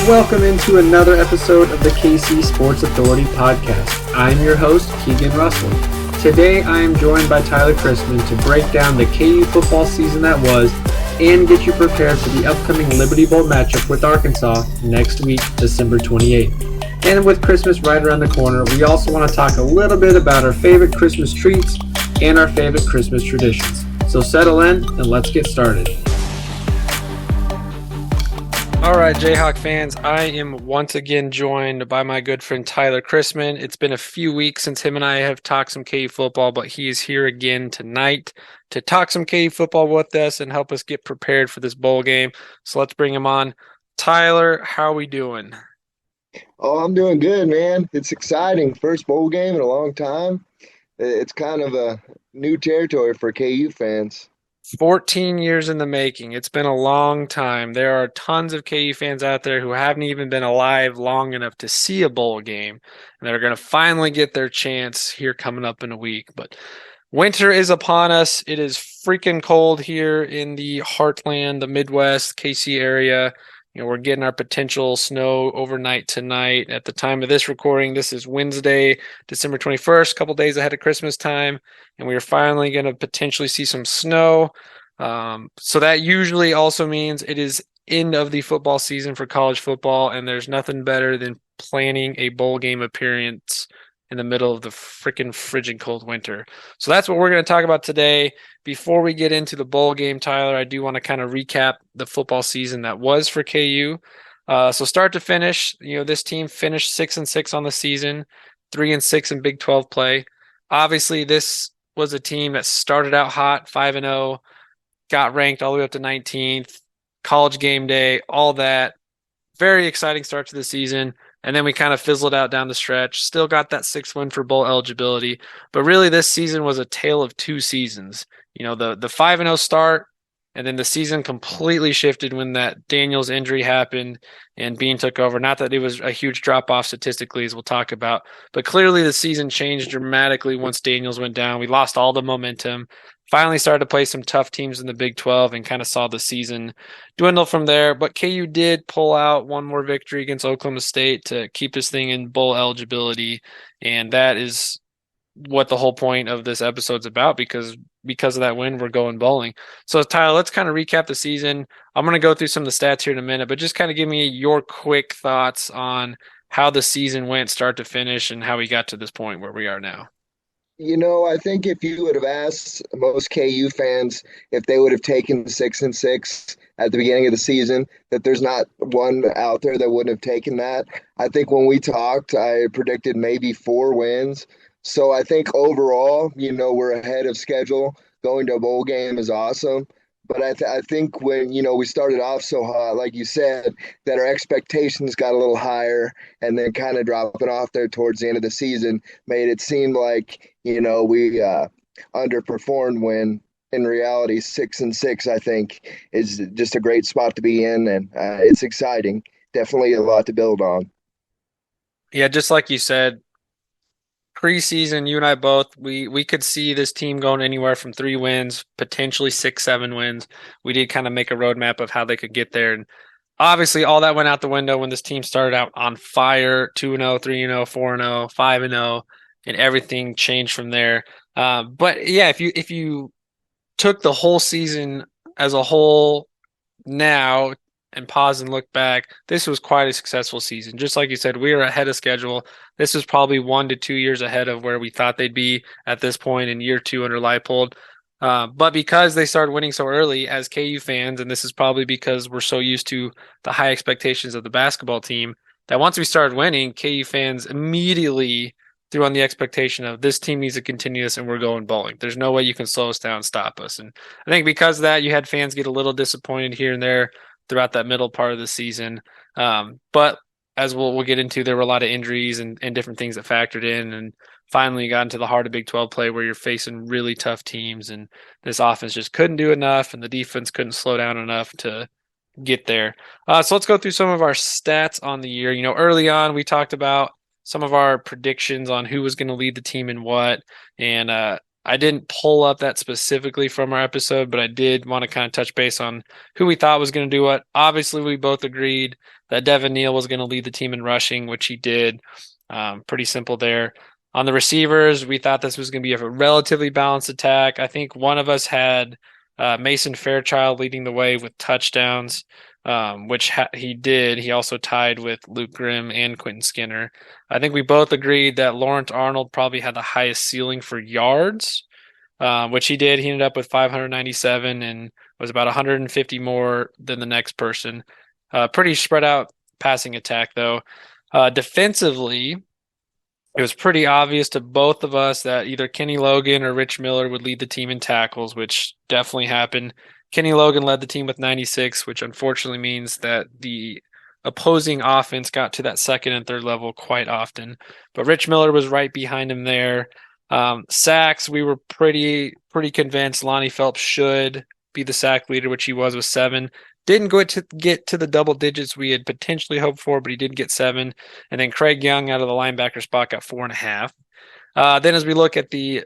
welcome into another episode of the KC Sports Authority podcast. I'm your host, Keegan Russell. Today I am joined by Tyler Christman to break down the KU football season that was and get you prepared for the upcoming Liberty Bowl matchup with Arkansas next week, December 28th. And with Christmas right around the corner, we also want to talk a little bit about our favorite Christmas treats and our favorite Christmas traditions. So settle in and let's get started. All right, Jayhawk fans, I am once again joined by my good friend Tyler Christman. It's been a few weeks since him and I have talked some KU football, but he is here again tonight to talk some KU football with us and help us get prepared for this bowl game. So let's bring him on. Tyler, how are we doing? Oh, I'm doing good, man. It's exciting. First bowl game in a long time. It's kind of a new territory for KU fans. 14 years in the making. It's been a long time. There are tons of KU fans out there who haven't even been alive long enough to see a bowl game, and they're going to finally get their chance here coming up in a week. But winter is upon us. It is freaking cold here in the heartland, the Midwest, KC area. We're getting our potential snow overnight tonight. At the time of this recording, this is Wednesday, December 21st, a couple days ahead of Christmas time, and we are finally going to potentially see some snow. So that usually also means it is end of the football season for college football, and there's nothing better than planning a bowl game appearance in the middle of the freaking frigid cold winter. So that's what we're going to talk about today. Before we get into the bowl game, Tyler, I do want to kind of recap the football season that was for KU. So start to finish, this team finished 6-6 on the season, 3-6 in Big 12 play. Obviously, this was a team that started out hot, 5-0, got ranked all the way up to 19th, college game day, all that. Very exciting start to the season. And then we kind of fizzled out down the stretch. Still got that 6th win for bowl eligibility. But really, this season was a tale of two seasons. The 5-0 start, and then the season completely shifted when that Daniels injury happened and Bean took over. Not that it was a huge drop-off statistically, as we'll talk about. But clearly, the season changed dramatically once Daniels went down. We lost all the momentum. Finally started to play some tough teams in the Big 12 and kind of saw the season dwindle from there. But KU did pull out one more victory against Oklahoma State to keep this thing in bowl eligibility. And that is what the whole point of this episode's about, because of that win, we're going bowling. So, Tyler, let's kind of recap the season. I'm going to go through some of the stats here in a minute, but just kind of give me your quick thoughts on how the season went start to finish and how we got to this point where we are now. I think if you would have asked most KU fans if they would have taken 6-6 at the beginning of the season, that there's not one out there that wouldn't have taken that. I think when we talked, I predicted maybe 4 wins. So I think overall, we're ahead of schedule. Going to a bowl game is awesome. But I think when, we started off so hot, like you said, that our expectations got a little higher, and then kind of dropping off there towards the end of the season made it seem like, we underperformed, when in reality 6-6, I think, is just a great spot to be in. And it's exciting. Definitely a lot to build on. Yeah, just like you said, preseason, you and I both, we could see this team going anywhere from 3 wins, potentially 6-7 wins. We did kind of make a roadmap of how they could get there. And obviously all that went out the window when this team started out on fire, 2-0, 3-0, 4-0, 5-0, and everything changed from there. But yeah, if you took the whole season as a whole now and pause and look back, this was quite a successful season. Just like you said, we are ahead of schedule. This was probably 1 to 2 years ahead of where we thought they'd be at this point in year 2 under Leipold. But because they started winning so early as KU fans, and this is probably because we're so used to the high expectations of the basketball team, that once we started winning, KU fans immediately threw on the expectation of this team needs to continue this and we're going bowling. There's no way you can slow us down and stop us. And I think because of that, you had fans get a little disappointed here and there throughout that middle part of the season. But as we'll get into, there were a lot of injuries and different things that factored in. And finally you got into the heart of Big 12 play where you're facing really tough teams, and this offense just couldn't do enough and the defense couldn't slow down enough to get there. So let's go through some of our stats on the year. Early on we talked about some of our predictions on who was going to lead the team and what. And I didn't pull up that specifically from our episode, but I did want to kind of touch base on who we thought was going to do what. Obviously, we both agreed that Devin Neal was going to lead the team in rushing, which he did. Pretty simple there. On the receivers, we thought this was going to be a relatively balanced attack. I think one of us had Mason Fairchild leading the way with touchdowns, which he did. He also tied with Luke Grimm and Quentin Skinner. I think we both agreed that Lawrence Arnold probably had the highest ceiling for yards, which he did. He ended up with 597 and was about 150 more than the next person. Pretty spread out passing attack, though. Defensively, it was pretty obvious to both of us that either Kenny Logan or Rich Miller would lead the team in tackles, which definitely happened. Kenny Logan led the team with 96, which unfortunately means that the opposing offense got to that second and third level quite often. But Rich Miller was right behind him there. Sacks, we were pretty convinced Lonnie Phelps should be the sack leader, which he was with 7. Didn't get to the double digits we had potentially hoped for, but he did get 7. And then Craig Young out of the linebacker spot got 4.5. Then as we look at the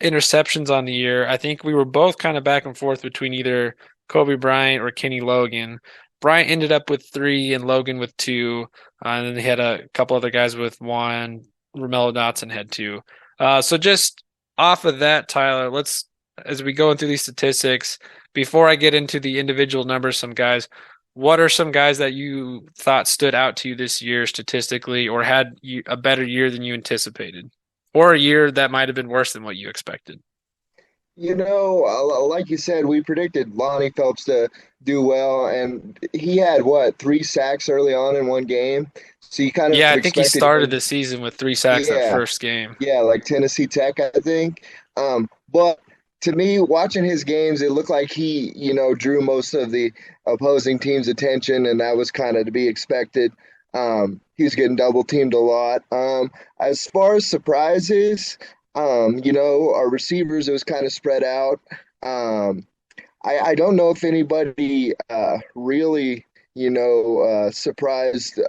interceptions on the year, I think we were both kind of back and forth between either Kobe Bryant or Kenny Logan. Bryant ended up with 3 and Logan with 2. And then they had a couple other guys with 1. Romello Dotson had 2. So just off of that, Tyler, as we go through these statistics, before I get into the individual numbers, some guys, what are some guys that you thought stood out to you this year statistically or had a better year than you anticipated? Or a year that might have been worse than what you expected? Like you said, we predicted Lonnie Phelps to do well, and he had what, 3 sacks early on in one game. So you kind of Yeah, I think he expected started him. the season with 3 sacks that Yeah, first game. yeah, like Tennessee Tech, I think. But to me, watching his games, it looked like he, drew most of the opposing team's attention, and that was kind of to be expected. He was getting double teamed a lot. As far as surprises, our receivers, it was kind of spread out. Um, I don't know if anybody really, surprised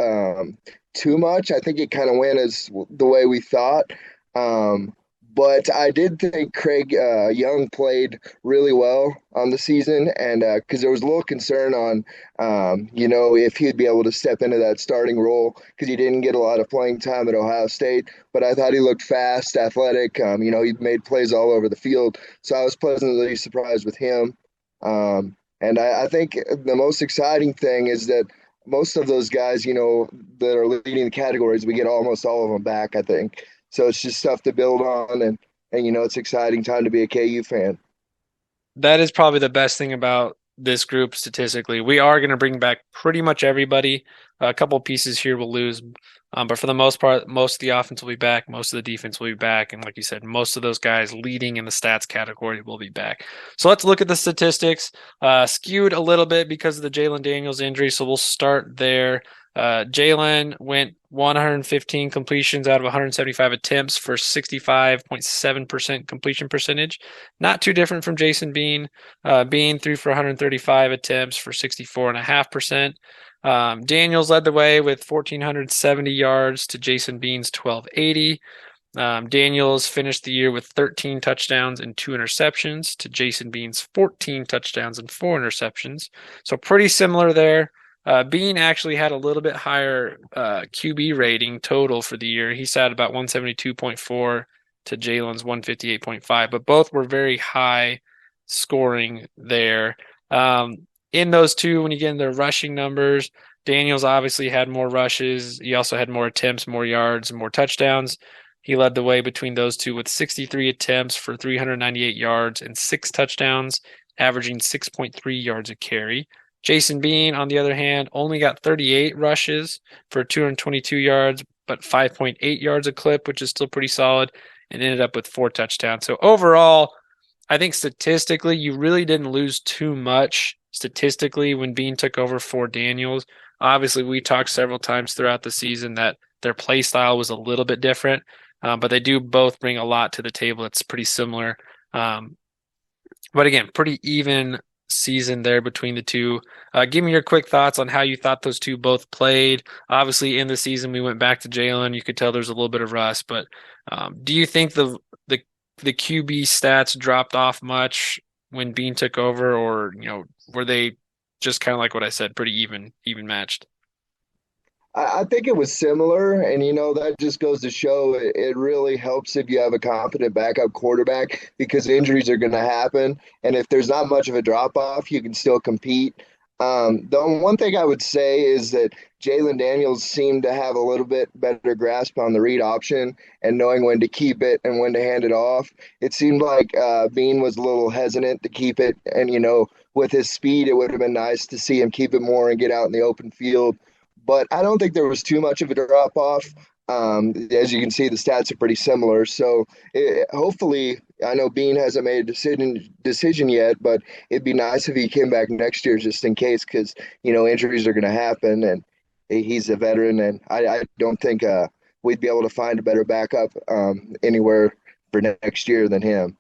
too much. I think it kind of went as the way we thought. Um, but I did think Craig Young played really well on the season, and because there was a little concern on, if he'd be able to step into that starting role because he didn't get a lot of playing time at Ohio State. But I thought he looked fast, athletic. He made plays all over the field, so I was pleasantly surprised with him. And I think the most exciting thing is that most of those guys, that are leading the categories, we get almost all of them back, I think. So it's just stuff to build on, and it's exciting time to be a KU fan. That is probably the best thing about this group statistically. We are going to bring back pretty much everybody. A couple pieces here we'll lose, but for the most part, most of the offense will be back. Most of the defense will be back, and like you said, most of those guys leading in the stats category will be back. So let's look at the statistics. Skewed a little bit because of the Jalen Daniels injury, so we'll start there. Jalen went 115 completions out of 175 attempts for 65.7% completion percentage. Not too different from Jason Bean. Bean threw for 135 attempts for 64.5%. Daniels led the way with 1,470 yards to Jason Bean's 1,280. Daniels finished the year with 13 touchdowns and 2 interceptions to Jason Bean's 14 touchdowns and 4 interceptions. So pretty similar there. Bean actually had a little bit higher QB rating total for the year. He sat about 172.4 to Jalen's 158.5, but both were very high scoring there. In those two, when you get in their rushing numbers, Daniels obviously had more rushes. He also had more attempts, more yards, and more touchdowns. He led the way between those two with 63 attempts for 398 yards and 6 touchdowns, averaging 6.3 yards a carry. Jason Bean, on the other hand, only got 38 rushes for 222 yards, but 5.8 yards a clip, which is still pretty solid, and ended up with 4 touchdowns. So overall, I think statistically, you really didn't lose too much statistically when Bean took over for Daniels. Obviously, we talked several times throughout the season that their play style was a little bit different, but they do both bring a lot to the table. It's pretty similar. But again, pretty even season there between the two. Give me your quick thoughts on how you thought those two both played. Obviously, in the season, we went back to Jalen. You could tell there's a little bit of rust, but do you think the the QB stats dropped off much when Bean took over, or were they just kind of like what I said, pretty even matched? I think it was similar, and that just goes to show it really helps if you have a competent backup quarterback because injuries are going to happen, and if there's not much of a drop off, you can still compete. The one thing I would say is that Jalen Daniels seemed to have a little bit better grasp on the read option and knowing when to keep it and when to hand it off. It seemed like Bean was a little hesitant to keep it, and with his speed, it would have been nice to see him keep it more and get out in the open field, but I don't think there was too much of a drop off. As you can see, the stats are pretty similar. So hopefully, I know Bean hasn't made a decision yet, but it'd be nice if he came back next year just in case, because injuries are going to happen, and he's a veteran, and I don't think we'd be able to find a better backup anywhere for next year than him.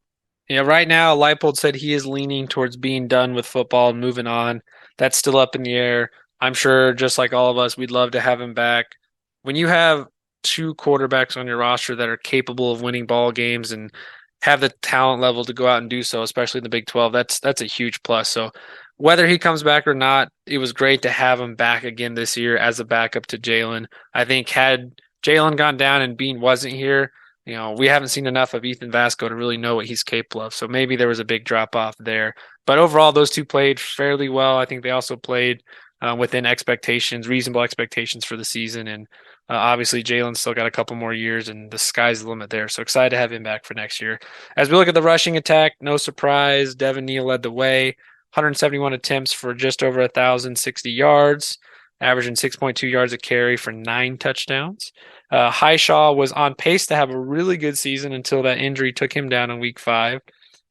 Yeah, right now, Leipold said he is leaning towards being done with football and moving on. That's still up in the air. I'm sure, just like all of us, we'd love to have him back. When you have two quarterbacks on your roster that are capable of winning ball games and have the talent level to go out and do so, especially in the Big 12, that's a huge plus. So whether he comes back or not, it was great to have him back again this year as a backup to Jalen. I think had Jalen gone down and Bean wasn't here, we haven't seen enough of Ethan Vasco to really know what he's capable of. So maybe there was a big drop off there. But overall, those two played fairly well. I think they also played within expectations, reasonable expectations for the season. And obviously, Jalen's still got a couple more years, and the sky's the limit there. So excited to have him back for next year. As we look at the rushing attack, no surprise, Devin Neal led the way. 171 attempts for just over 1,060 yards, averaging 6.2 yards a carry for 9 touchdowns. Highshaw was on pace to have a really good season until that injury took him down in week 5.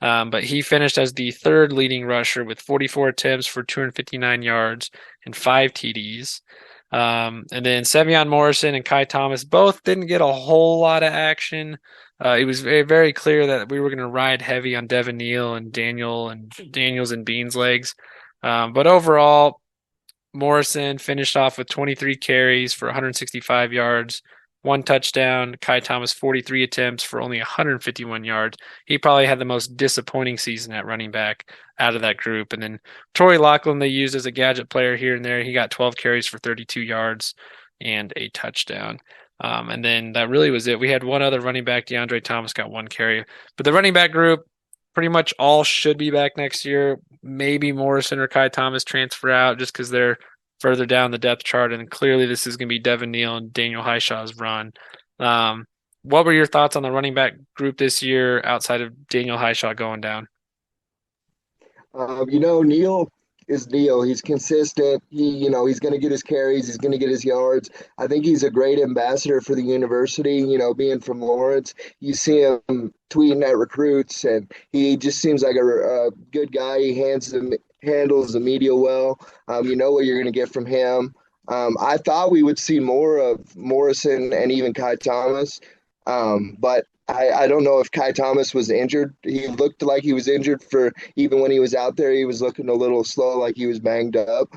But he finished as the third leading rusher with 44 attempts for 259 yards and 5 TDs. And then Sevion Morrison and Kai Thomas both didn't get a whole lot of action. It was very, very clear that we were going to ride heavy on Devin Neal and Daniels and Bean's legs. But overall, Morrison finished off with 23 carries for 165 yards, 1 touchdown. Kai Thomas, 43 attempts for only 151 yards. He probably had the most disappointing season at running back out of that group. And then Torrey Loughlin, they used as a gadget player here and there. He got 12 carries for 32 yards and a touchdown. And then that really was it. We had one other running back, DeAndre Thomas, got 1 carry. But the running back group, pretty much all should be back next year. Maybe Morrison or Kai Thomas transfer out just because they're further down the depth chart. And clearly, this is going to be Devin Neal and Daniel Highshaw's run. What were your thoughts on the running back group this year outside of Daniel Highshaw going down? Neal is Neal. He's consistent. He's going to get his carries. He's going to get his yards. I think he's a great ambassador for the university. Being from Lawrence, you see him tweeting at recruits, and he just seems like a good guy. He handles the media well. You know what you're going to get from him. I thought we would see more of Morrison and even Kai Thomas, but I don't know if Kai Thomas was injured. He looked like he was injured for even when he was out there. He was looking a little slow, like he was banged up.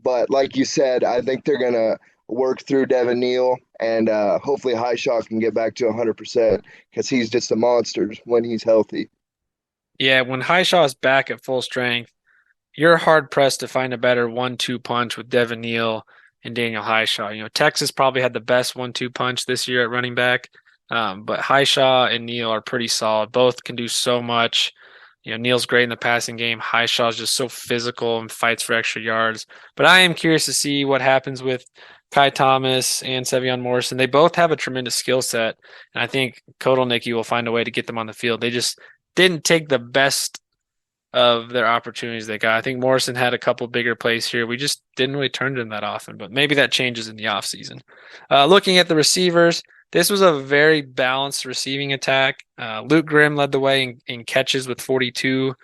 But like you said, I think they're going to work through Devin Neal, and hopefully Highshaw can get back to 100% because he's just a monster when he's healthy. Yeah, when Highshaw is back at full strength, you're hard pressed to find a better 1-2 punch with Devin Neal and Daniel Highshaw. Texas probably had the best 1-2 punch this year at running back, but Highshaw and Neal are pretty solid. Both can do so much. Neal's great in the passing game. Highshaw's just so physical and fights for extra yards. But I am curious to see what happens with Kai Thomas and Sevion Morrison. They both have a tremendous skill set, and I think Kotelnicki will find a way to get them on the field. They just didn't take the best of their opportunities they got. I think Morrison had a couple bigger plays here. We just didn't really turn to them that often, but maybe that changes in the offseason. Looking at the receivers, this was a very balanced receiving attack. Luke Grimm led the way in catches with 42,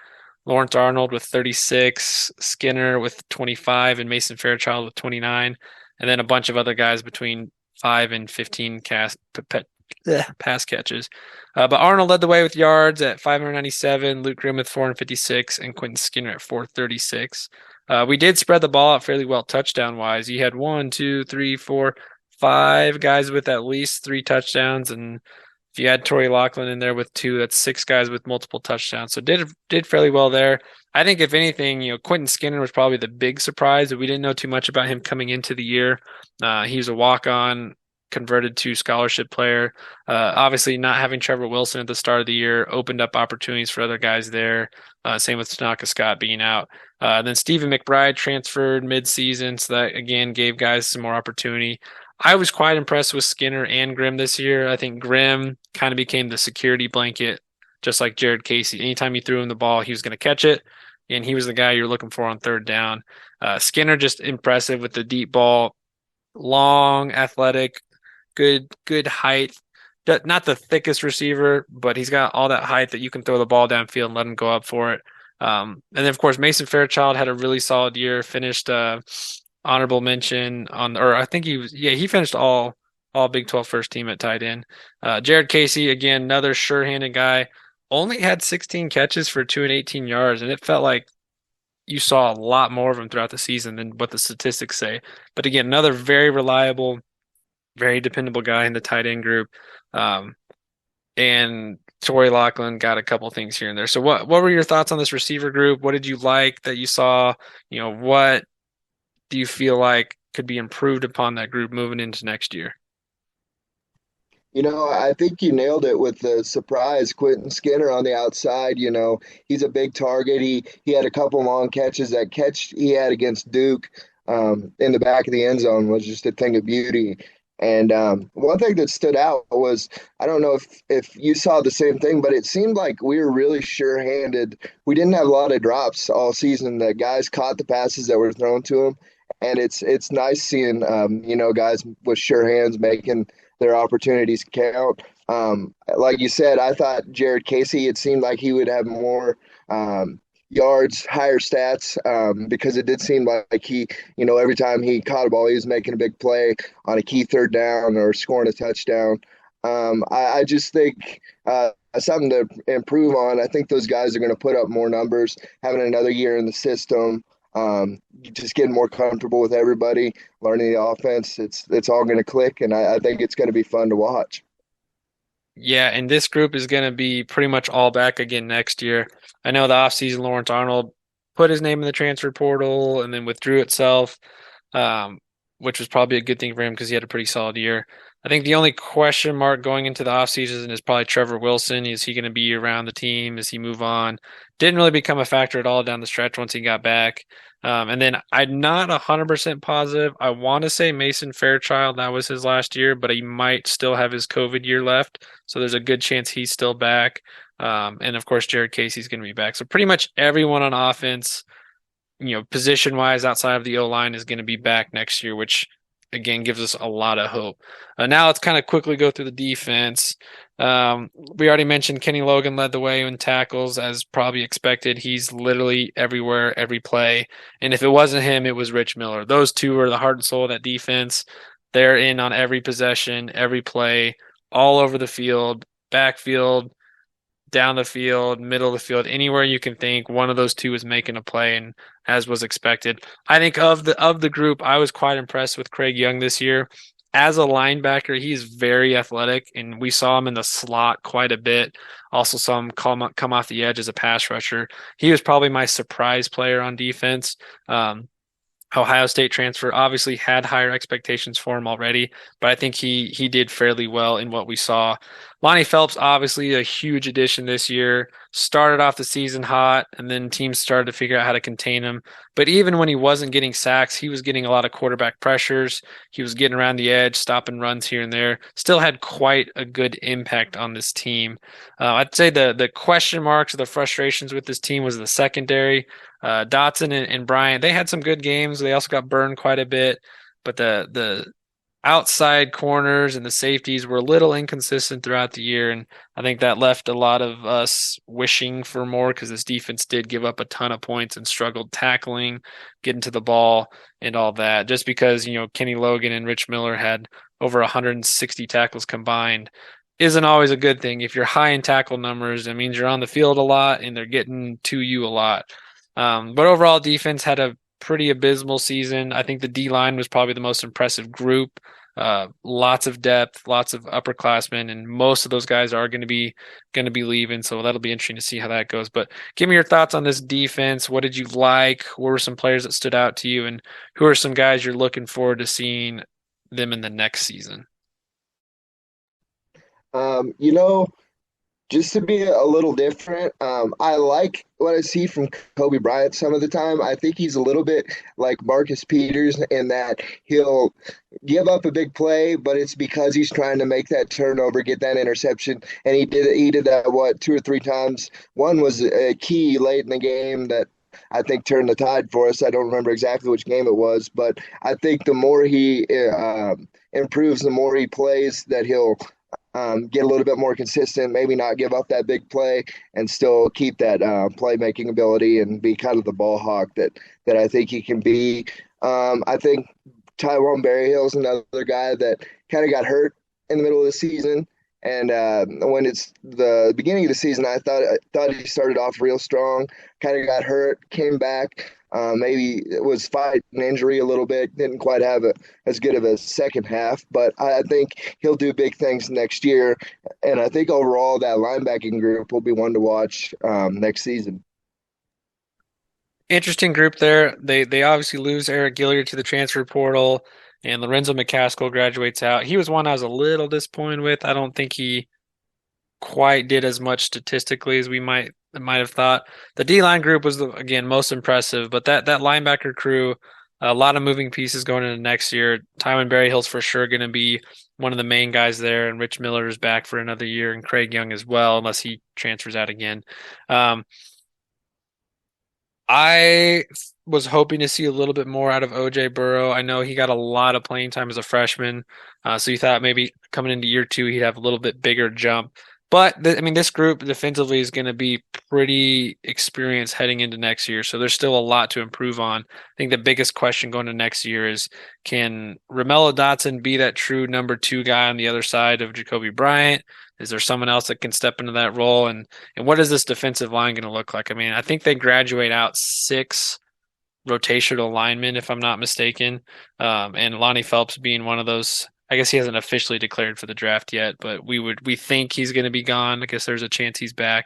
Lawrence Arnold with 36, Skinner with 25, and Mason Fairchild with 29, and then a bunch of other guys between 5 and 15 pass catches. But Arnold led the way with yards at 597, Luke Grimm with 456, and Quentin Skinner at 436. We did spread the ball out fairly well touchdown-wise. You had 1, 2, 3, 4, 5 guys with at least 3 touchdowns and If you add Torrey Loughlin in there with two, that's six guys with multiple touchdowns. So did fairly well there. I think if anything, Quentin Skinner was probably the big surprise. We didn't know too much about him coming into the year. He was a walk-on, converted to scholarship player. Obviously, not having Trevor Wilson at the start of the year opened up opportunities for other guys there. Same with Tanaka Scott being out. Then Stephen McBride transferred mid-season, so that again gave guys some more opportunity. I was quite impressed with Skinner and Grimm this year. I think Grimm kind of became the security blanket, just like Jared Casey. Anytime you threw him the ball, he was going to catch it, and he was the guy you're looking for on third down. Skinner just impressive with the deep ball, long, athletic, good height. Not the thickest receiver, but he's got all that height that you can throw the ball downfield and let him go up for it. And then of course Mason Fairchild had a really solid year. Finished honorable mention on, or I think he finished all Big 12 first team at tight end. Jared Casey again, another sure-handed guy. Only had 16 catches for 218 yards, and it felt like you saw a lot more of him throughout the season than what the statistics say. But again, another very reliable, very dependable guy in the tight end group. Um, and Torrey Loughlin got a couple things here and there. So what were your thoughts on this receiver group? What did you like that you saw? What do you feel like could be improved upon that group moving into next year? I think you nailed it with the surprise, Quentin Skinner on the outside. He's a big target. He had a couple long catches. That catch he had against Duke in the back of the end zone was just a thing of beauty. And one thing that stood out was, I don't know if you saw the same thing, but it seemed like we were really sure-handed. We didn't have a lot of drops all season. The guys caught the passes that were thrown to them, and it's nice seeing guys with sure hands making their opportunities count. Like you said, I thought Jared Casey, it seemed like he would have more yards, higher stats, because it did seem like every time he caught a ball, he was making a big play on a key third down or scoring a touchdown. I just think something to improve on. I think those guys are going to put up more numbers, having another year in the system. Just getting more comfortable with everybody, learning the offense. It's all going to click, and I think it's going to be fun to watch. Yeah, and this group is going to be pretty much all back again next year. I know the offseason Lawrence Arnold put his name in the transfer portal and then withdrew itself, um, which was probably a good thing for him because he had a pretty solid year. I think the only question mark going into the offseason is probably Trevor Wilson. Is he going to be around the team? Does he move on? Didn't really become a factor at all down the stretch once he got back. And then I'm not 100% positive. I want to say Mason Fairchild, that was his last year, but he might still have his COVID year left. So there's a good chance he's still back. And of course, Jared Casey's going to be back. So pretty much everyone on offense, position wise outside of the O line is going to be back next year, which again gives us a lot of hope. Now let's kind of quickly go through the defense. We already mentioned Kenny Logan led the way in tackles as probably expected. He's literally everywhere, every play. And if it wasn't him, it was Rich Miller. Those two are the heart and soul of that defense. They're in on every possession, every play, all over the field, backfield, down the field, middle of the field, anywhere you can think, one of those two is making a play, and as was expected. I think of the group, I was quite impressed with Craig Young this year. As a linebacker, he's very athletic, and we saw him in the slot quite a bit. Also saw him come off the edge as a pass rusher. He was probably my surprise player on defense. Ohio State transfer obviously had higher expectations for him already, but I think he did fairly well in what we saw. Lonnie Phelps, obviously a huge addition this year, started off the season hot, and then teams started to figure out how to contain him. But even when he wasn't getting sacks, he was getting a lot of quarterback pressures. He was getting around the edge, stopping runs here and there. Still had quite a good impact on this team. I'd say the question marks or the frustrations with this team was the secondary. Dotson and Bryant, they had some good games. They also got burned quite a bit, but the outside corners and the safeties were a little inconsistent throughout the year, and I think that left a lot of us wishing for more because this defense did give up a ton of points and struggled tackling, getting to the ball, and all that. Just because Kenny Logan and Rich Miller had over 160 tackles combined isn't always a good thing. If you're high in tackle numbers, it means you're on the field a lot and they're getting to you a lot. But overall, defense had a pretty abysmal season. I think the D line was probably the most impressive group. Lots of depth, lots of upperclassmen, and most of those guys are going to be leaving. So that'll be interesting to see how that goes. But give me your thoughts on this defense. What did you like? What were some players that stood out to you, and who are some guys you're looking forward to seeing them in the next season? You know, just to be a little different, I like what I see from Kobe Bryant some of the time. I think he's a little bit like Marcus Peters in that he'll give up a big play, but it's because he's trying to make that turnover, get that interception, and he did that what 2 or 3 times. One was a key late in the game that I think turned the tide for us. I don't remember exactly which game it was, but I think the more he improves, the more he plays, that he'll get a little bit more consistent, maybe not give up that big play, and still keep that playmaking ability and be kind of the ball hawk that I think he can be. I think Tyrone Berryhill is another guy that kind of got hurt in the middle of the season. And when it's the beginning of the season, I thought he started off real strong. Kind of got hurt, came back. Maybe it was fighting injury a little bit. Didn't quite have as good of a second half, but I think he'll do big things next year. And I think overall that linebacking group will be one to watch next season. Interesting group there. They obviously lose Eric Gilliard to the transfer portal, and Lorenzo McCaskill graduates out. He was one I was a little disappointed with. I don't think he quite did as much statistically as we might have thought. The D line group was again most impressive, but that linebacker crew, a lot of moving pieces going into next year. Tyman Berryhill's for sure going to be one of the main guys there, and Rich Miller is back for another year, and Craig Young as well, unless he transfers out again. Um, I was hoping to see a little bit more out of OJ Burrow. I know he got a lot of playing time as a freshman, so you thought maybe coming into year two he'd have a little bit bigger jump. But I mean, this group defensively is going to be pretty experienced heading into next year, so there's still a lot to improve on. I think the biggest question going to next year is, can Romello Dotson be that true number two guy on the other side of Jacoby Bryant? Is there someone else that can step into that role? And what is this defensive line going to look like? I mean, I think they graduate out six rotational linemen, if I'm not mistaken. And Lonnie Phelps being one of those. I guess he hasn't officially declared for the draft yet, but we think he's going to be gone. I guess there's a chance he's back.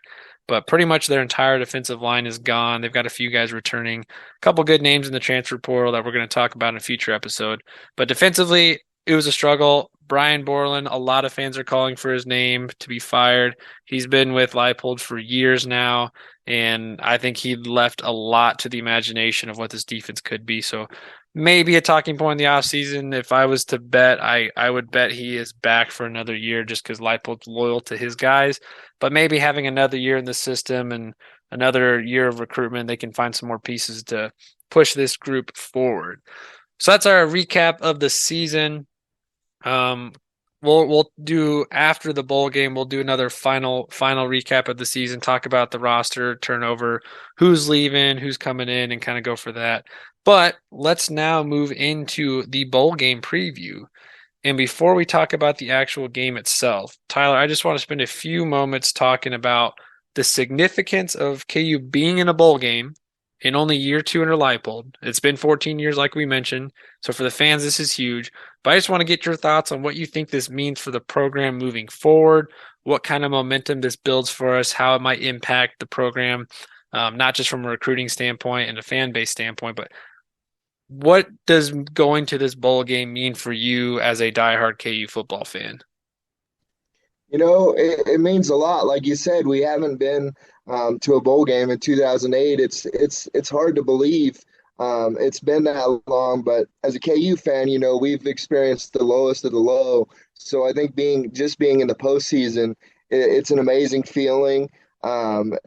But pretty much their entire defensive line is gone. They've got a few guys returning, a couple good names in the transfer portal that we're going to talk about in a future episode. But defensively, it was a struggle. Brian Borland, a lot of fans are calling for his name to be fired. He's been with Leipold for years now, and I think he left a lot to the imagination of what this defense could be. So maybe a talking point in the offseason. If I was to bet, I would bet he is back for another year just because Leipold's loyal to his guys. But maybe having another year in the system and another year of recruitment, they can find some more pieces to push this group forward. So that's our recap of the season. Um, we'll do after the bowl game. We'll do another final recap of the season. Talk about the roster turnover, who's leaving, who's coming in, and kind of go for that. But let's now move into the bowl game preview. And before we talk about the actual game itself, Tyler, I just want to spend a few moments talking about the significance of KU being in a bowl game in only year two under Leipold. It's been 14 years, like we mentioned. So for the fans, this is huge. But I just want to get your thoughts on what you think this means for the program moving forward, what kind of momentum this builds for us, how it might impact the program, not just from a recruiting standpoint and a fan base standpoint, but what does going to this bowl game mean for you as a diehard KU football fan? It means a lot. Like you said, we haven't been to a bowl game in 2008. It's hard to believe it's been that long. But as a KU fan, we've experienced the lowest of the low. So I think being in the postseason, it's an amazing feeling.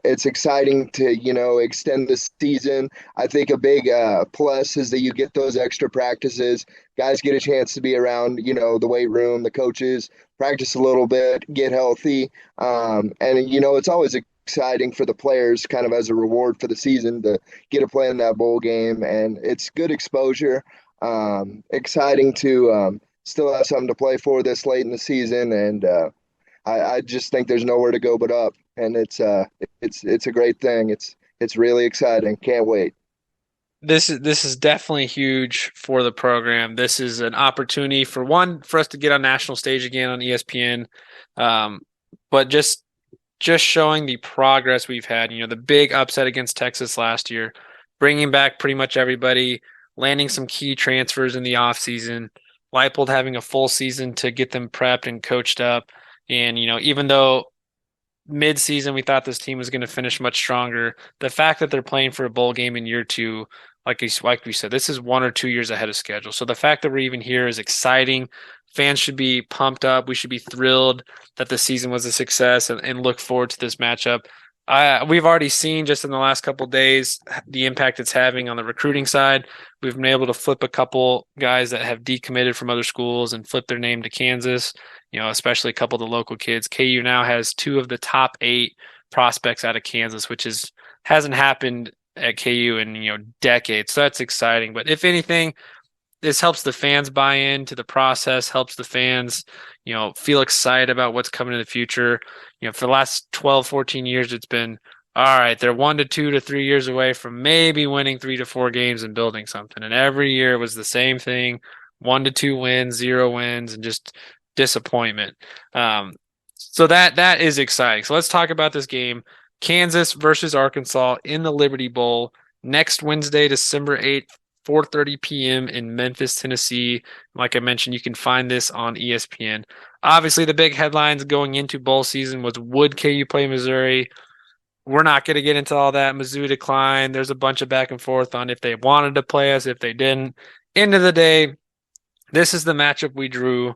It's exciting to extend the season. I think a big plus is that you get those extra practices. Guys get a chance to be around the weight room, the coaches, practice a little bit, get healthy. And it's always exciting for the players, kind of as a reward for the season, to get to play in that bowl game, and it's good exposure. Exciting to still have something to play for this late in the season, and I just think there's nowhere to go but up, and it's a great thing. It's really exciting. Can't wait. this is definitely huge for the program. This is an opportunity for one for us to get on national stage again on ESPN, um, but just showing the progress we've had. The big upset against Texas last year, bringing back pretty much everybody, landing some key transfers in the offseason, Leipold having a full season to get them prepped and coached up. And, even though mid-season we thought this team was going to finish much stronger, the fact that they're playing for a bowl game in year two, like we said, this is 1 or 2 years ahead of schedule. So the fact that we're even here is exciting. Fans should be pumped up. We should be thrilled that the season was a success and look forward to this matchup. We've already seen just in the last couple of days the impact it's having on the recruiting side. We've been able to flip a couple guys that have decommitted from other schools and flip their name to Kansas, especially a couple of the local kids. KU now has two of the top 8 prospects out of Kansas, which hasn't happened at KU in, decades. So that's exciting. But if anything, this helps the fans buy into the process, helps the fans, feel excited about what's coming in the future. For the last 12, 14 years, it's been, all right, they're 1 to 2 to 3 years away from maybe winning 3 to 4 games and building something. And every year it was the same thing, 1 to 2 wins, 0 wins, and just disappointment. So that is exciting. So let's talk about this game. Kansas versus Arkansas in the Liberty Bowl next Wednesday, December 8th. 4:30 p.m. in Memphis, Tennessee. Like I mentioned, you can find this on ESPN. Obviously, the big headlines going into bowl season was would KU play Missouri? We're not going to get into all that. Mizzou declined. There's a bunch of back and forth on if they wanted to play us, if they didn't. End of the day, this is the matchup we drew.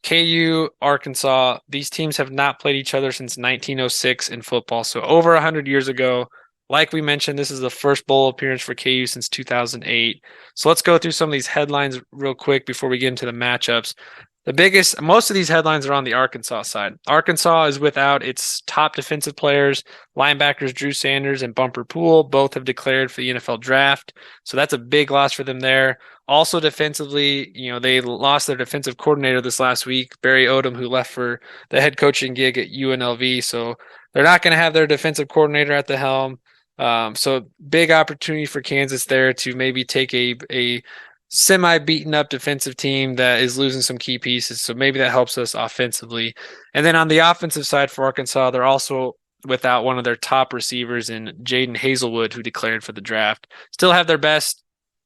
KU, Arkansas, these teams have not played each other since 1906 in football. So over 100 years ago, like we mentioned, this is the first bowl appearance for KU since 2008. So let's go through some of these headlines real quick before we get into the matchups. Most of these headlines are on the Arkansas side. Arkansas is without its top defensive players. Linebackers Drew Sanders and Bumper Poole both have declared for the NFL draft. So that's a big loss for them there. Also defensively, they lost their defensive coordinator this last week, Barry Odom, who left for the head coaching gig at UNLV. So they're not going to have their defensive coordinator at the helm. So big opportunity for Kansas there to maybe take a semi beaten up defensive team that is losing some key pieces. So maybe that helps us offensively. And then on the offensive side for Arkansas, they're also without one of their top receivers in Jaden Hazelwood, who declared for the draft. Still have their best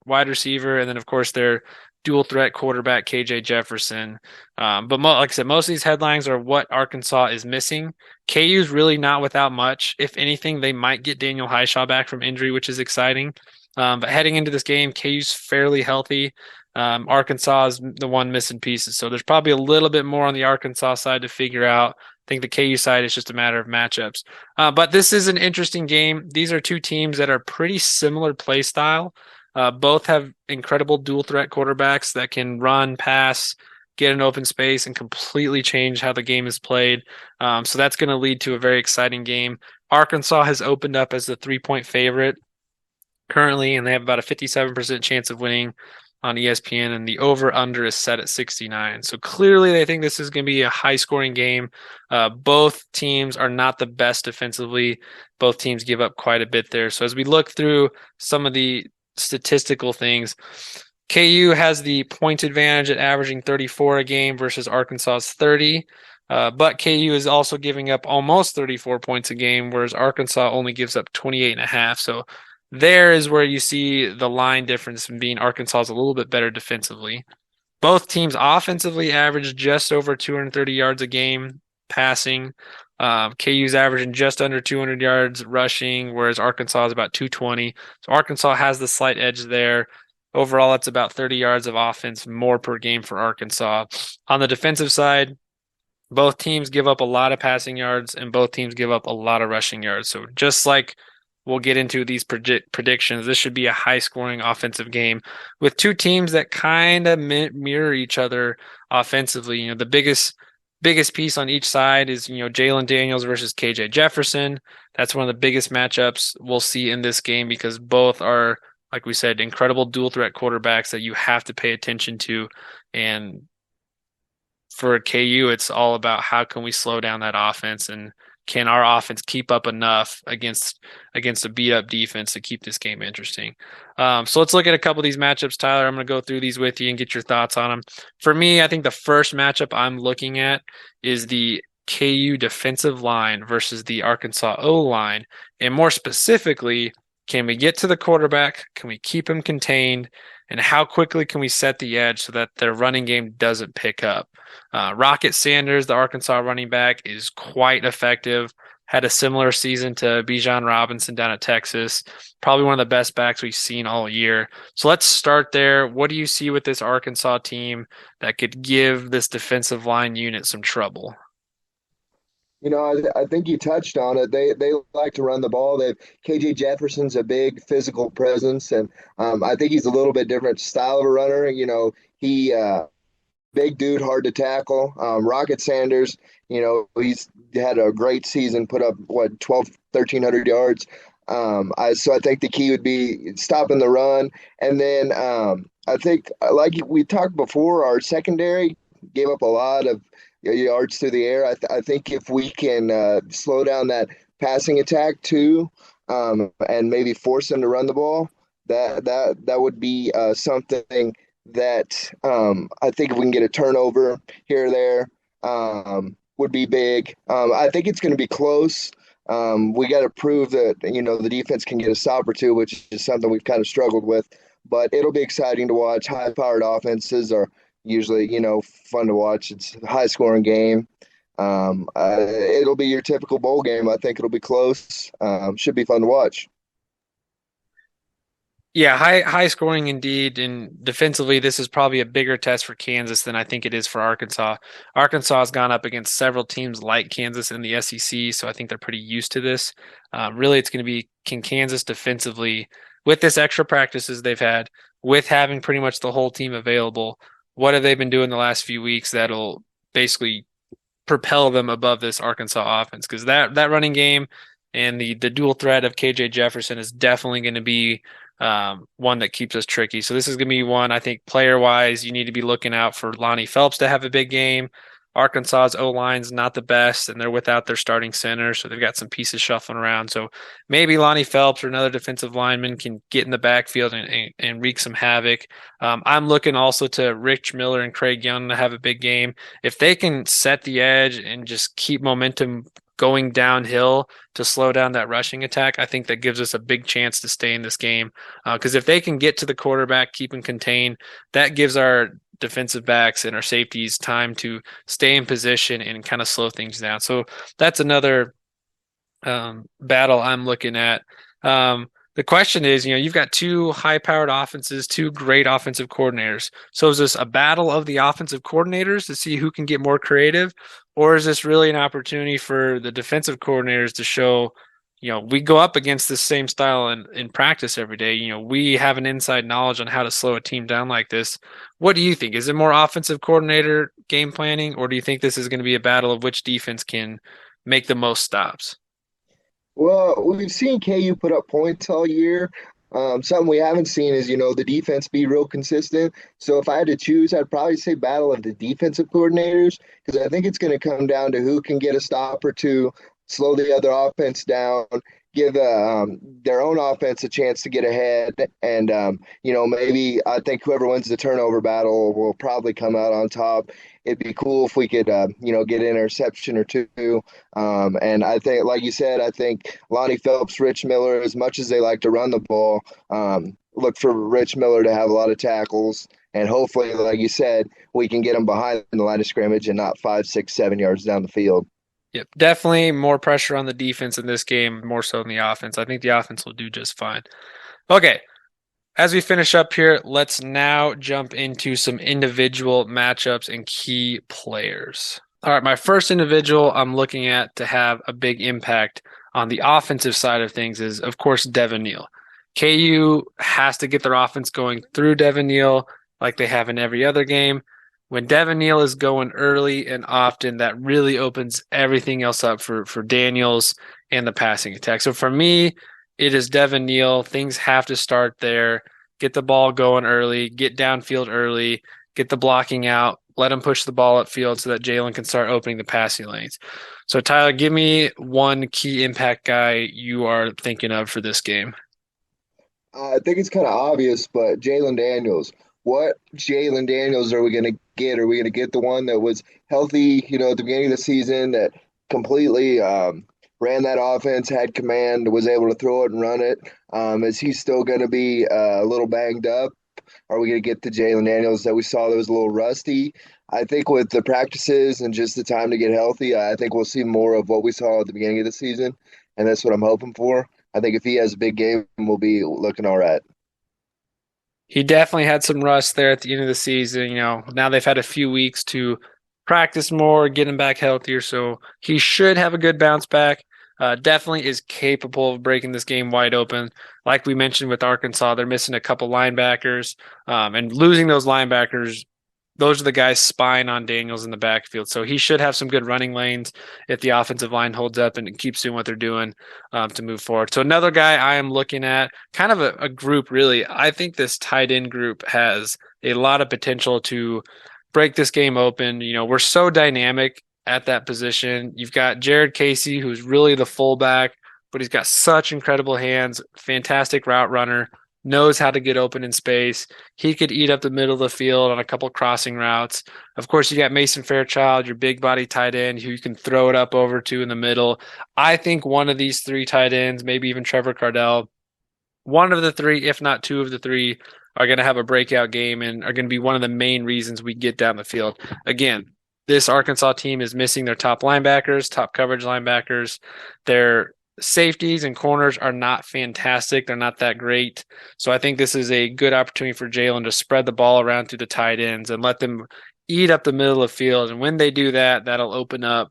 wide receiver, and then of course their dual threat quarterback KJ Jefferson. But like I said, most of these headlines are what Arkansas is missing. KU's really not without much. If anything, they might get Daniel Highshaw back from injury, which is exciting. But heading into this game, KU's fairly healthy. Arkansas is the one missing pieces. So there's probably a little bit more on the Arkansas side to figure out. I think the KU side is just a matter of matchups. But this is an interesting game. These are two teams that are pretty similar play style. Both have incredible dual threat quarterbacks that can run, pass, get an open space, and completely change how the game is played. So that's going to lead to a very exciting game. Arkansas has opened up as the 3-point favorite currently, and they have about a 57% chance of winning on ESPN, and the over-under is set at 69. So clearly they think this is going to be a high-scoring game. Both teams are not the best defensively. Both teams give up quite a bit there. So as we look through some of the statistical things, KU has the point advantage at averaging 34 a game versus Arkansas's 30. But KU is also giving up almost 34 points a game, whereas Arkansas only gives up 28 and a half. So there is where you see the line difference in being Arkansas is a little bit better defensively. Both teams offensively average just over 230 yards a game passing. KU's averaging just under 200 yards rushing, whereas Arkansas is about 220. So Arkansas has the slight edge there. Overall, that's about 30 yards of offense more per game for Arkansas. On the defensive side, both teams give up a lot of passing yards and both teams give up a lot of rushing yards. So just like we'll get into these predictions, this should be a high-scoring offensive game with two teams that kind of mirror each other offensively. The biggest piece on each side is, Jalen Daniels versus KJ Jefferson. That's one of the biggest matchups we'll see in this game because both are, like we said, incredible dual threat quarterbacks that you have to pay attention to. And for KU, it's all about how can we slow down that offense and can our offense keep up enough against a beat up defense to keep this game interesting? So let's look at a couple of these matchups, Tyler. I'm going to go through these with you and get your thoughts on them. For me, I think the first matchup I'm looking at is the KU defensive line versus the Arkansas O line. And more specifically, can we get to the quarterback? Can we keep him contained? And how quickly can we set the edge so that their running game doesn't pick up? Rocket Sanders, the Arkansas running back, is quite effective. Had a similar season to Bijan Robinson down at Texas. Probably one of the best backs we've seen all year. So let's start there. What do you see with this Arkansas team that could give this defensive line unit some trouble? I think you touched on it. They like to run the ball. They KJ Jefferson's a big physical presence, and I think he's a little bit different style of a runner. He big dude, hard to tackle. Rocket Sanders, he's had a great season, put up what 12, 1,300 yards. So I think the key would be stopping the run, and then I think like we talked before, our secondary gave up a lot of yards through the air. I think if we can slow down that passing attack too, and maybe force them to run the ball, that would be something that I think if we can get a turnover here or there, would be big. I think it's going to be close. We got to prove that the defense can get a stop or two, which is something we've kind of struggled with. But it'll be exciting to watch. High-powered offenses are usually, fun to watch. It's a high-scoring game. It'll be your typical bowl game. I think it'll be close. Should be fun to watch. Yeah, high scoring indeed. And defensively, this is probably a bigger test for Kansas than I think it is for Arkansas. Arkansas has gone up against several teams like Kansas in the SEC, so I think they're pretty used to this. Really, it's going to be, can Kansas defensively, with this extra practices they've had, with having pretty much the whole team available, what have they been doing the last few weeks that'll basically propel them above this Arkansas offense? Because that running game and the dual threat of KJ Jefferson is definitely going to be one that keeps us tricky. So this is going to be one, I think, player wise, you need to be looking out for Lonnie Phelps to have a big game. Arkansas's O line's not the best, and they're without their starting center, so they've got some pieces shuffling around. So maybe Lonnie Phelps or another defensive lineman can get in the backfield and wreak some havoc. I'm looking also to Rich Miller and Craig Young to have a big game. If they can set the edge and just keep momentum going downhill to slow down that rushing attack, I think that gives us a big chance to stay in this game. Because if they can get to the quarterback, keep him contained, that gives our defensive backs and our safeties time to stay in position and kind of slow things down. So that's another battle I'm looking at. The question is, you've got two high-powered offenses, two great offensive coordinators. So is this a battle of the offensive coordinators to see who can get more creative, or is this really an opportunity for the defensive coordinators to show, we go up against this same style in practice every day. We have an inside knowledge on how to slow a team down like this. What do you think? Is it more offensive coordinator game planning, or do you think this is going to be a battle of which defense can make the most stops? Well, we've seen KU put up points all year. Something we haven't seen is, the defense be real consistent. So if I had to choose, I'd probably say battle of the defensive coordinators because I think it's going to come down to who can get a stop or two, slow the other offense down, give their own offense a chance to get ahead. And, maybe I think whoever wins the turnover battle will probably come out on top. It'd be cool if we could, get an interception or two. And I think, like you said, I think Lonnie Phelps, Rich Miller, as much as they like to run the ball, look for Rich Miller to have a lot of tackles. And hopefully, like you said, we can get them behind the line of scrimmage and not 5, 6, 7 yards down the field. Yep, definitely more pressure on the defense in this game, more so than the offense. I think the offense will do just fine. Okay, as we finish up here, let's now jump into some individual matchups and key players. All right, my first individual I'm looking at to have a big impact on the offensive side of things is, of course, Devin Neal. KU has to get their offense going through Devin Neal like they have in every other game. When Devin Neal is going early and often, that really opens everything else up for Daniels and the passing attack. So for me, it is Devin Neal. Things have to start there. Get the ball going early, get downfield early, get the blocking out, let him push the ball upfield so that Jalen can start opening the passing lanes. So, Tyler, give me one key impact guy you are thinking of for this game. I think it's kind of obvious, but Jalen Daniels. What Jalen Daniels are we going to get? Are we going to get the one that was healthy, at the beginning of the season that completely ran that offense, had command, was able to throw it and run it? Is he still going to be a little banged up? Are we going to get the Jalen Daniels that we saw that was a little rusty? I think with the practices and just the time to get healthy, I think we'll see more of what we saw at the beginning of the season, and that's what I'm hoping for. I think if he has a big game, we'll be looking all right. He definitely had some rust there at the end of the season. Now they've had a few weeks to practice more, get him back healthier, so he should have a good bounce back. Definitely is capable of breaking this game wide open. Like we mentioned with Arkansas, they're missing a couple linebackers, and losing those linebackers, those are the guys spying on Daniels in the backfield. So he should have some good running lanes if the offensive line holds up and keeps doing what they're doing to move forward. So another guy I am looking at, kind of a group really. I think this tight end group has a lot of potential to break this game open. We're so dynamic at that position. You've got Jared Casey, who's really the fullback, but he's got such incredible hands, fantastic route runner, knows how to get open in space. He could eat up the middle of the field on a couple crossing routes. Of course, you got Mason Fairchild, your big body tight end, who you can throw it up over to in the middle. I think one of these three tight ends, maybe even Trevor Cardell, one of the three, if not two of the three, are going to have a breakout game and are going to be one of the main reasons we get down the field. Again, this Arkansas team is missing their top linebackers, top coverage linebackers. Their safeties and corners are not fantastic. They're not that great. So I think this is a good opportunity for Jalen to spread the ball around through the tight ends and let them eat up the middle of the field. And when they do that, that'll open up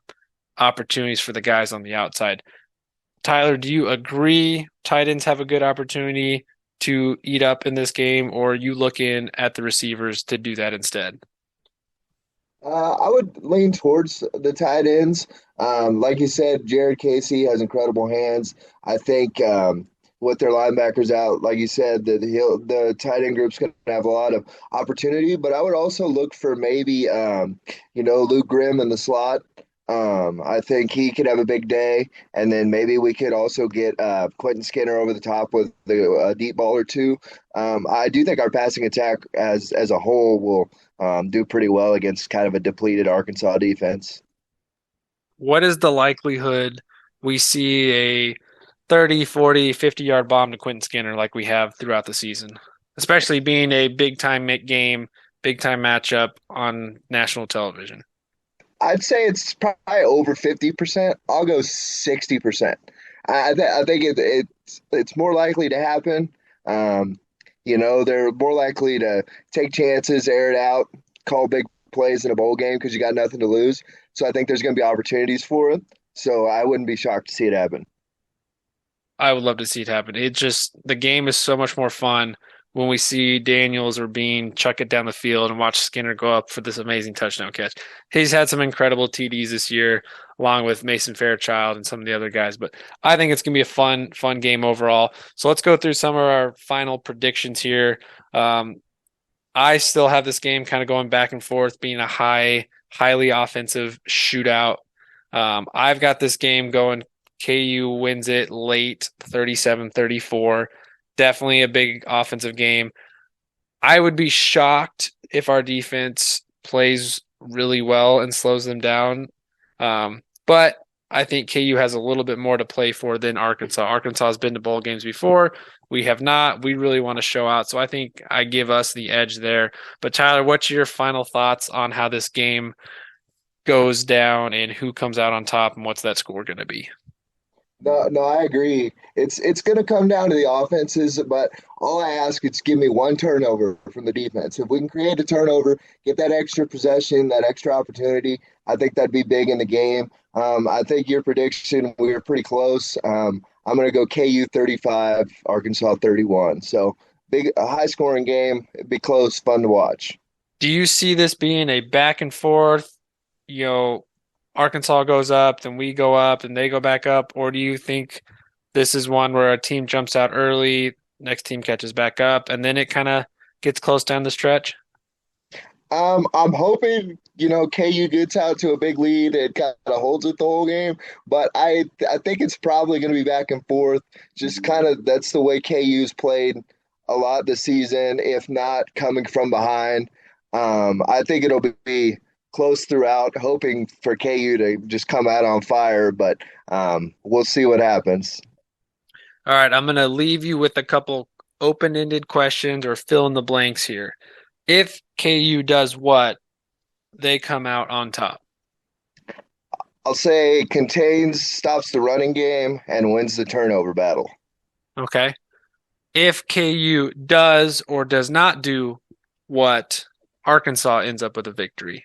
opportunities for the guys on the outside. Tyler, do you agree tight ends have a good opportunity to eat up in this game, or are you looking at the receivers to do that instead? I would lean towards the tight ends. Like you said, Jared Casey has incredible hands. I think with their linebackers out, like you said, the tight end group's going to have a lot of opportunity. But I would also look for maybe, Luke Grimm in the slot. I think he could have a big day, and then maybe we could also get Quentin Skinner over the top with the deep ball or two. I do think our passing attack as a whole will do pretty well against kind of a depleted Arkansas defense. What is the likelihood we see a 30, 40, 50-yard bomb to Quentin Skinner like we have throughout the season, especially being a big time game, big time matchup on national television? I'd say it's probably over 50%. I'll go 60%. I think it's more likely to happen. Um, they're more likely to take chances, air it out, call big plays in a bowl game because you got nothing to lose. So I think there's going to be opportunities for it. So I wouldn't be shocked to see it happen. I would love to see it happen. It just the game is so much more fun when we see Daniels or Bean chuck it down the field and watch Skinner go up for this amazing touchdown catch. He's had some incredible TDs this year, along with Mason Fairchild and some of the other guys. But I think it's gonna be a fun game overall. So let's go through some of our final predictions here. I still have this game kind of going back and forth, being a highly offensive shootout. I've got this game going KU wins it late 37-34. Definitely a big offensive game. I would be shocked if our defense plays really well and slows them down. But I think KU has a little bit more to play for than Arkansas. Arkansas has been to bowl games before. We have not. We really want to show out. So I think I give us the edge there. But Tyler, what's your final thoughts on how this game goes down and who comes out on top and what's that score going to be? No, no, I agree. It's going to come down to the offenses, but all I ask is give me one turnover from the defense. If we can create a turnover, get that extra possession, that extra opportunity, I think that'd be big in the game. I think your prediction, we were pretty close. I'm going to go KU 35, Arkansas 31. So big, a high scoring game. It'd be close, fun to watch. Do you see this being a back and forth, you know, Arkansas goes up, then we go up, and they go back up? Or do you think this is one where a team jumps out early, next team catches back up, and then it kind of gets close down the stretch? I'm hoping, KU gets out to a big lead and kind of holds it the whole game, but I think it's probably going to be back and forth. Just kind of that's the way KU's played a lot this season, if not coming from behind. I think it'll be close throughout, hoping for KU to just come out on fire, but we'll see what happens. All right, I'm going to leave you with a couple open-ended questions or fill in the blanks here. If KU does what, they come out on top. I'll say contains, stops the running game, and wins the turnover battle. Okay. If KU does or does not do what, Arkansas ends up with a victory.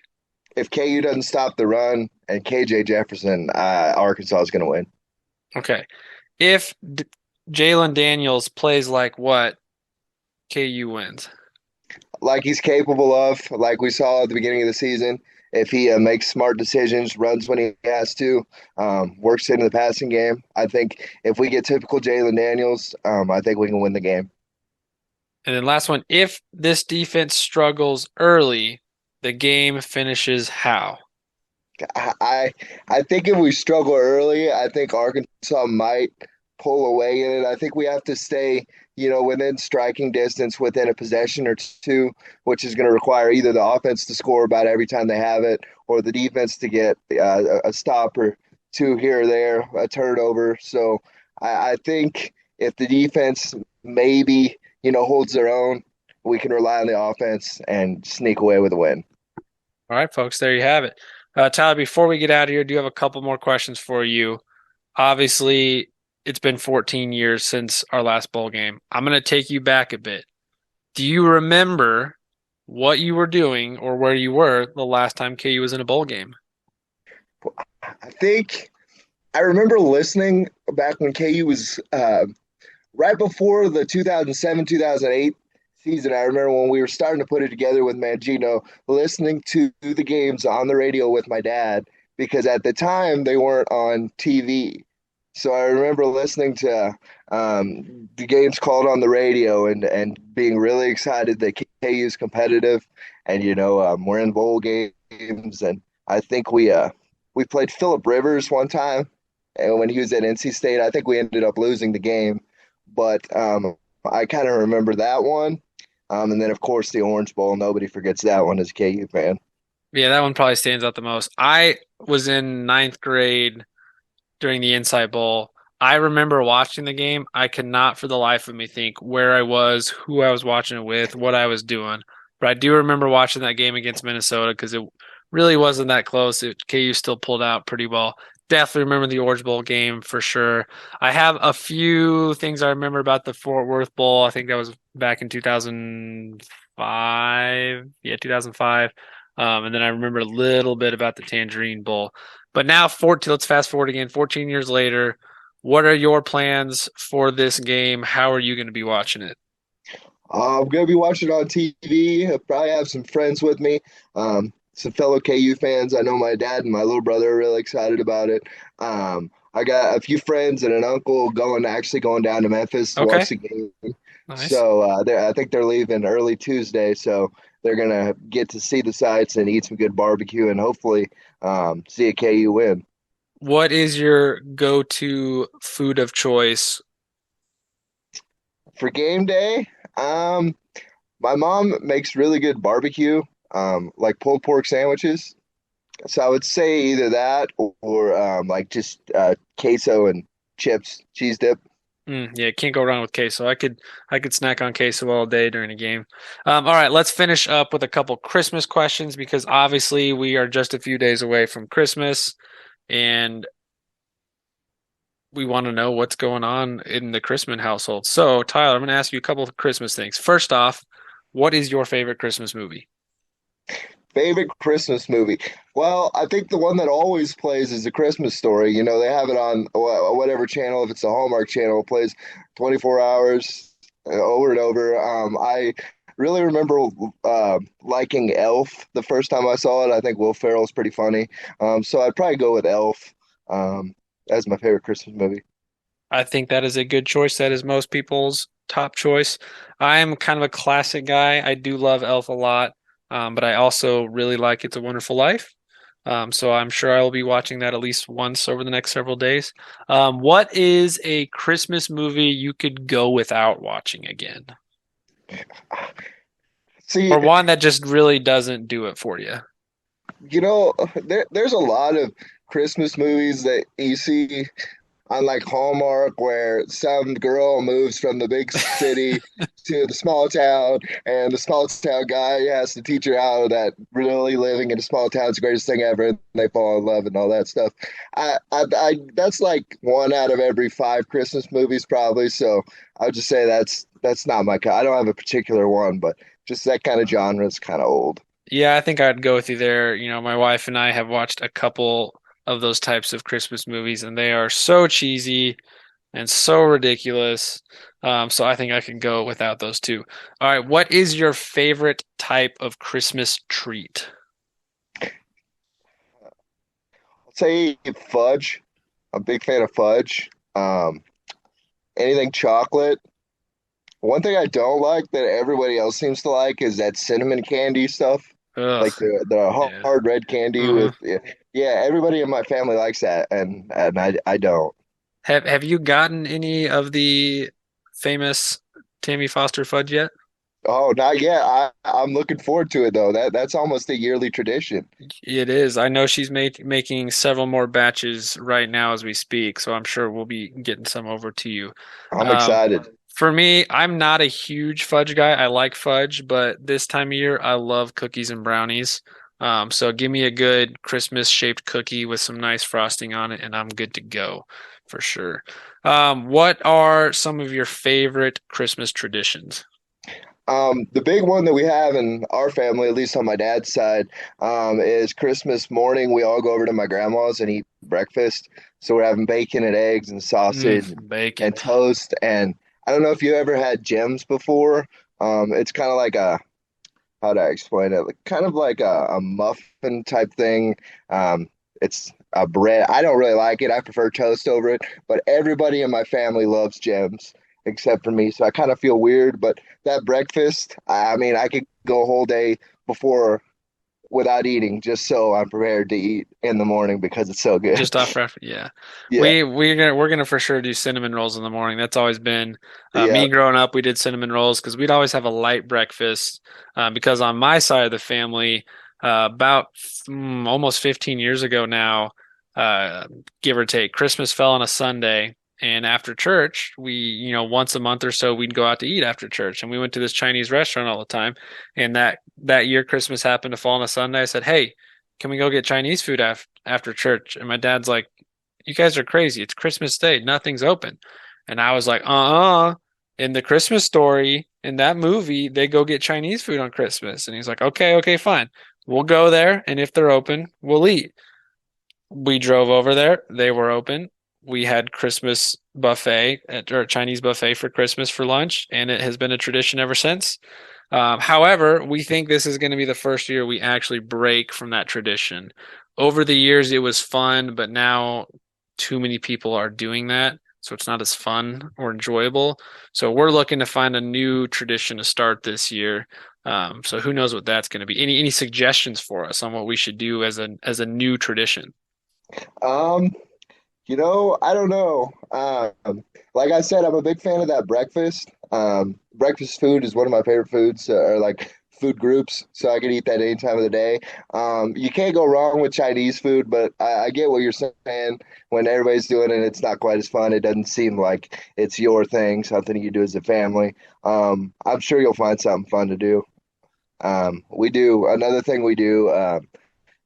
If KU doesn't stop the run and KJ Jefferson, Arkansas is going to win. Okay. If Jalen Daniels plays like what, KU wins. Like he's capable of, like we saw at the beginning of the season. If he makes smart decisions, runs when he has to, works into the passing game, I think if we get typical Jalen Daniels, I think we can win the game. And then last one, if this defense struggles early, the game finishes how? I I think if we struggle early, I think Arkansas might pull away in it. I think we have to stay, within striking distance within a possession or two, which is going to require either the offense to score about every time they have it, or the defense to get a stop or two here or there, a turnover. So I think if the defense maybe, holds their own, we can rely on the offense and sneak away with a win. All right, folks, there you have it. Tyler, before we get out of here, I do have a couple more questions for you. Obviously, it's been 14 years since our last bowl game. I'm going to take you back a bit. Do you remember what you were doing or where you were the last time KU was in a bowl game? I think I remember listening back when KU was right before the 2007 2008 season. I remember when we were starting to put it together with Mangino, listening to the games on the radio with my dad because at the time they weren't on TV. So I remember listening to the games called on the radio and being really excited that KU is competitive and we're in bowl games and I think we played Philip Rivers one time and when he was at NC State I think we ended up losing the game but I kind of remember that one. And then, of course, the Orange Bowl. Nobody forgets that one as a KU fan. Yeah, that one probably stands out the most. I was in ninth grade during the Insight Bowl. I remember watching the game. I could not for the life of me think where I was, who I was watching it with, what I was doing. But I do remember watching that game against Minnesota because it really wasn't that close. KU still pulled out pretty well. Definitely remember the Orange Bowl game for sure. I have a few things I remember about the Fort Worth Bowl. I think that was back in 2005. Yeah, 2005. And then I remember a little bit about the Tangerine Bowl. But now, 14, let's fast forward again. 14 years later, what are your plans for this game? How are you going to be watching it? I'm going to be watching on TV. I'll probably have some friends with me, some fellow KU fans. I know my dad and my little brother are really excited about it. I got a few friends and an uncle actually going down to Memphis to Okay, watch the game. nice. So I think they're leaving early Tuesday. So they're going to get to see the sights and eat some good barbecue and hopefully see a KU win. What is your go-to food of choice? For game day, my mom makes really good barbecue, like pulled pork sandwiches. So I would say either that or like just queso and chips, cheese dip. Yeah, can't go wrong with queso. I could snack on queso all day during a game. All right, let's finish up with a couple Christmas questions because obviously we are just a few days away from Christmas, and we want to know what's going on in the Christmas household. So, Tyler, I'm going to ask you a couple of Christmas things. First off, what is your favorite Christmas movie? Favorite Christmas movie? Well, I think the one that always plays is A Christmas Story. They have it on whatever channel. If it's a Hallmark channel, it plays 24 hours over and over. I really remember liking Elf the first time I saw it. I think Will Ferrell's pretty funny. So I'd probably go with Elf as my favorite Christmas movie. I think that is a good choice. That is most people's top choice. I'm kind of a classic guy. I do love Elf a lot. but I also really like It's a Wonderful Life. So I'm sure I will be watching that at least once over the next several days. What is a Christmas movie you could go without watching again? See, Or one that just really doesn't do it for you? there's a lot of Christmas movies that you see on like Hallmark where some girl moves from the big city to the small town, and the small town guy has to teach her how that really living in a small town is the greatest thing ever, and they fall in love and all that stuff. That's like one out of every five Christmas movies probably. So I would just say that's not my kind. I don't have a particular one, but just that kind of genre is kind of old. Yeah, I think I'd go with you there. You know, my wife and I have watched a couple of those types of Christmas movies, and they are so cheesy and so ridiculous. So I think I could go without those two. All right, what is your favorite type of Christmas treat? I'll say fudge. I'm a big fan of fudge. Anything chocolate. One thing I don't like that everybody else seems to like is that cinnamon candy stuff, like Ugh, the yeah. hard red candy Uh-huh. with yeah. Everybody in my family likes that, and I don't. Have you gotten any of the famous Tammy Foster fudge yet? Oh, not yet. I'm looking forward to it though. That's almost a yearly tradition. It is. I know she's making several more batches right now as we speak, so I'm sure we'll be getting some over to you. I'm Um, excited. for me, I'm not a huge fudge guy. I like fudge, but this time of year, I love cookies and brownies. So give me a good Christmas shaped cookie with some nice frosting on it, and I'm good to go for sure. What are some of your favorite Christmas traditions? The big one that we have in our family, at least on my dad's side, is Christmas morning. We all go over to my grandma's and eat breakfast. So we're having bacon and eggs and sausage Bacon. and toast. And I don't know if you ever had gems before. It's kind of like how do I explain it? Like, kind of like a muffin type thing. It's a bread. I don't really like it. I prefer toast over it. But everybody in my family loves gems except for me. So I kind of feel weird. But that breakfast, I mean, I could go a whole day before without eating just so I'm prepared to eat in the morning because it's so good. Just off ref, yeah. Yeah. We're gonna for sure do cinnamon rolls in the morning. That's always been Yeah. me growing up. We did cinnamon rolls because we'd always have a light breakfast. Because on my side of the family, about almost 15 years ago now, uh, give or take, Christmas fell on a Sunday, and after church, once a month or so, we'd go out to eat after church, and we went to this Chinese restaurant all the time. And that year, Christmas happened to fall on a Sunday. I said, "Hey, can we go get Chinese food after church?" And my dad's like, "You guys are crazy. It's Christmas Day. Nothing's open." And I was like, "Uh-uh. In the Christmas story, in that movie, they go get Chinese food on Christmas." And he's like, "Okay, okay, fine. We'll go there, and if they're open, we'll eat." We drove over there. They were open. We had Christmas buffet or Chinese buffet for Christmas for lunch, and it has been a tradition ever since. However, we think this is going to be the first year we actually break from that tradition. Over the years, it was fun, but now too many people are doing that, so it's not as fun or enjoyable. So we're looking to find a new tradition to start this year. So who knows what that's going to be? Any suggestions for us on what we should do as a new tradition? Um, I don't know. Like I said, I'm a big fan of that breakfast. Breakfast food is one of my favorite foods, or like food groups, so I could eat that any time of the day. You can't go wrong with Chinese food, but I get what you're saying. When everybody's doing it, it's not quite as fun. It doesn't seem like it's your thing, something you do as a family. I'm sure you'll find something fun to do. We do another thing we do.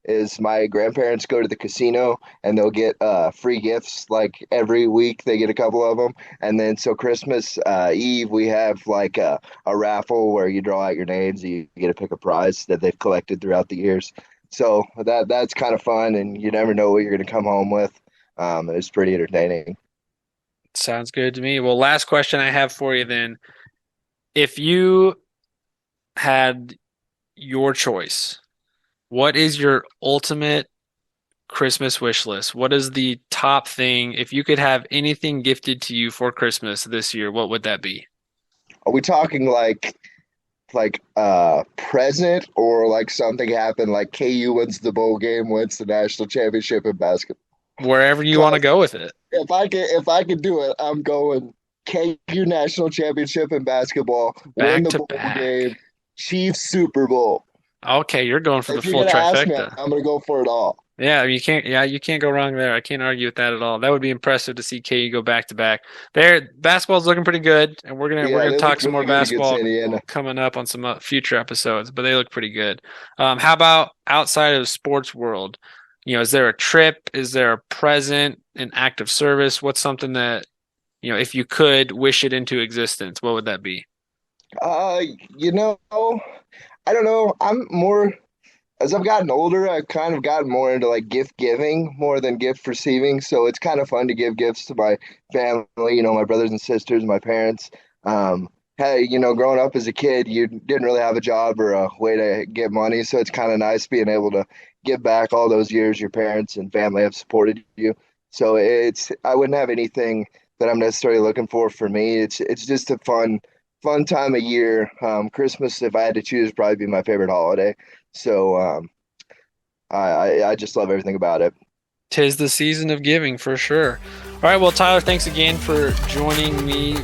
Is my grandparents go to the casino and they'll get free gifts like every week they get a couple of them, and then so Christmas Eve we have like a raffle where you draw out your names, you get to pick a prize that they've collected throughout the years. So that's kind of fun, and you never know what you're going to come home with. It's pretty entertaining. Sounds good to me. Well, last question I have for you then. If you had your choice, what is your ultimate Christmas wish list? What is the top thing? If you could have anything gifted to you for Christmas this year, what would that be? Are we talking like like present or like something happened, like KU wins the bowl game, wins the national championship in basketball. Wherever you want to go with it. If I could do it, I'm going KU national championship in basketball, win Back the to bowl game, back. Chiefs Super Bowl. Okay, you're going for the If you're full gonna ask me, trifecta. I'm gonna go for it all. Yeah, you can't go wrong there. I can't argue with that at all. That would be impressive to see KU go back to back. There, basketball's looking pretty good, and we're Yeah, gonna they talk look some more really good against basketball Indiana. coming up on some future episodes, but they look pretty good. How about outside of the sports world? Is there a trip? Is there a present, an act of service? What's something that, if you could wish it into existence, what would that be? Uh, you know, I don't know. I'm more as I've gotten older, I've kind of gotten more into like gift giving more than gift receiving. So it's kind of fun to give gifts to my family, my brothers and sisters, my parents. Hey, growing up as a kid, you didn't really have a job or a way to get money. So it's kind of nice being able to give back all those years your parents and family have supported you. So I wouldn't have anything that I'm necessarily looking for me. It's just a fun time of year. Christmas, if I had to choose, would probably be my favorite holiday. So I just love everything about it. Tis the season of giving for sure. All right, well, Tyler, thanks again for joining me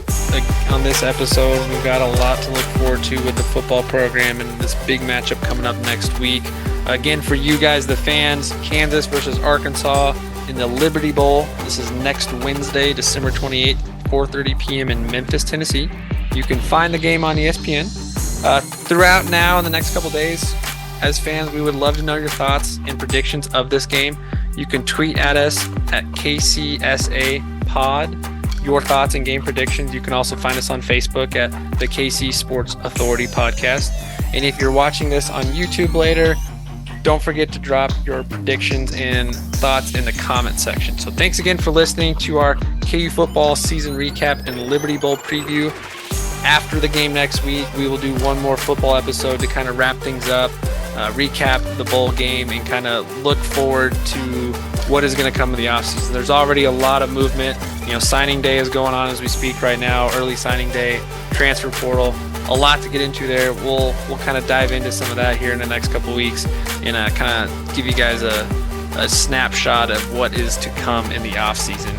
on this episode. We've got a lot to look forward to with the football program and this big matchup coming up next week. Again, for you guys, the fans, Kansas versus Arkansas in the Liberty Bowl. This is next Wednesday, December 28th, 4:30 p.m. in Memphis, Tennessee. You can find the game on ESPN. Throughout now in the next couple days, as fans, we would love to know your thoughts and predictions of this game. You can tweet at us at KCSA Pod, your thoughts and game predictions. You can also find us on Facebook at the KC Sports Authority Podcast. And if you're watching this on YouTube later, don't forget to drop your predictions and thoughts in the comment section. So thanks again for listening to our KU football season recap and Liberty Bowl preview. After the game next week, we will do one more football episode to kind of wrap things up, recap the bowl game, and kind of look forward to what is going to come in the offseason. There's already a lot of movement. Signing day is going on as we speak right now, early signing day, transfer portal, a lot to get into there. We'll kind of dive into some of that here in the next couple weeks and kind of give you guys a snapshot of what is to come in the offseason.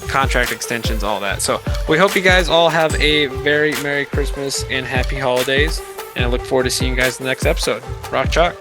Contract extensions, all that. So we hope you guys all have a very Merry Christmas and Happy Holidays, and I look forward to seeing you guys in the next episode. Rock Chalk.